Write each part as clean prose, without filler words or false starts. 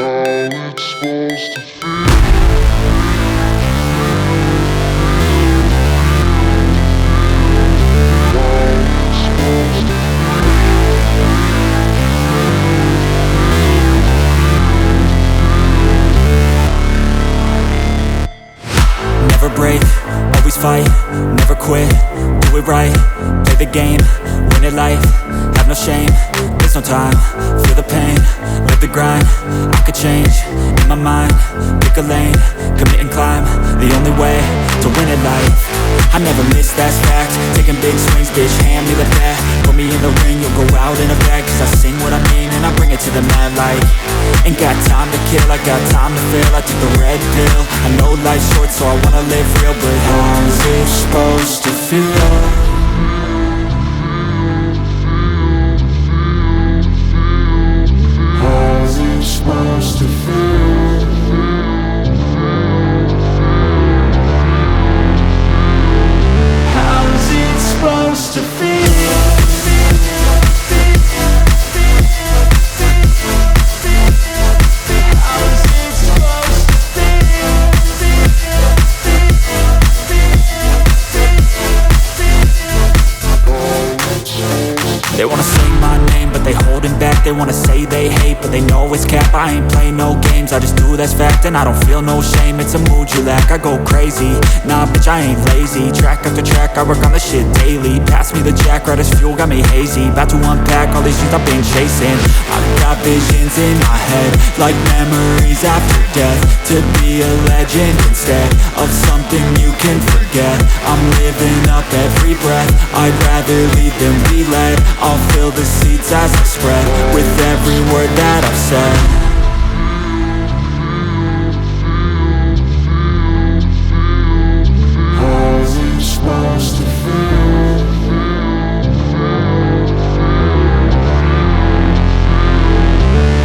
how it's supposed to feel. Never break, always fight, never quit, do it right, play the game, win it life, have no shame, there's no time, feel the pain, live the grind, I could change, in my mind, pick a lane, commit and climb, the only way to win at life. I never miss, that's fact, taking big swings, bitch, hand me the bat, put me in the ring, you'll go out in a bag, cause I sing what I mean and I bring it to the mad light. Ain't got time to kill, I got time to feel, I took the red pill, I know life's short so I wanna live real, but how's it supposed to feel? How's it supposed to feel? How's it supposed to feel? They wanna say my name, but they holding back. They wanna say they hate, but they know it's cap. I ain't play no games, I just do that's fact. And I don't feel no shame, it's a mood you lack. I go crazy, nah bitch I ain't lazy. Track after track, I work on this shit daily. Pass me the jack, right as fuel, got me hazy. About to unpack all these things I've been chasing. I've got visions in my head, like memories after death. To be a legend instead of something you can forget. I'm living up every breath, I'd rather lead than be led. I'll fill the seats as I spread with every word that I've said. How's it supposed to feel?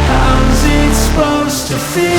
How's it supposed to feel?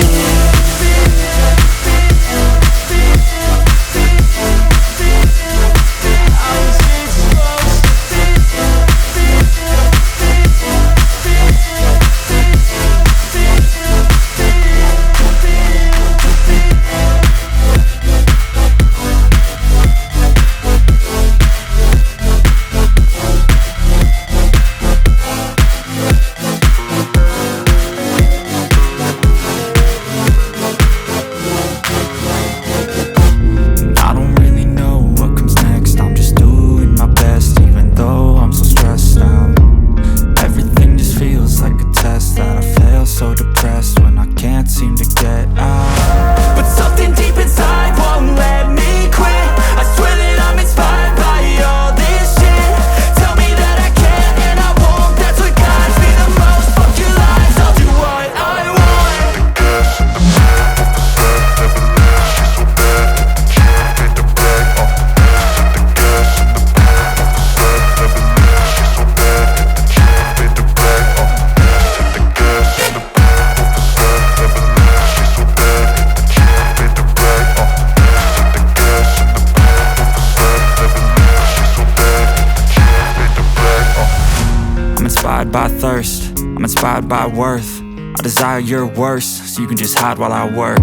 By thirst, I'm inspired by worth. I desire your worst, so you can just hide while I work.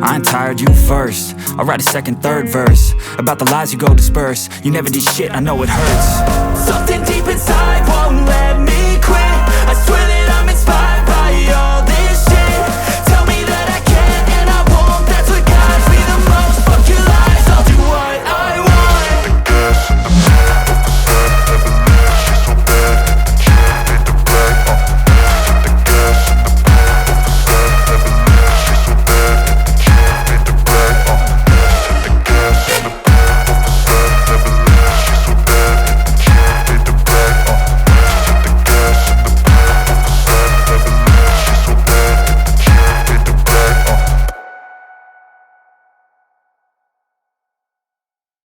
I ain't tired, you first. I'll write a second, third verse about the lies you go disperse. You never did shit, I know it hurts. Something deep inside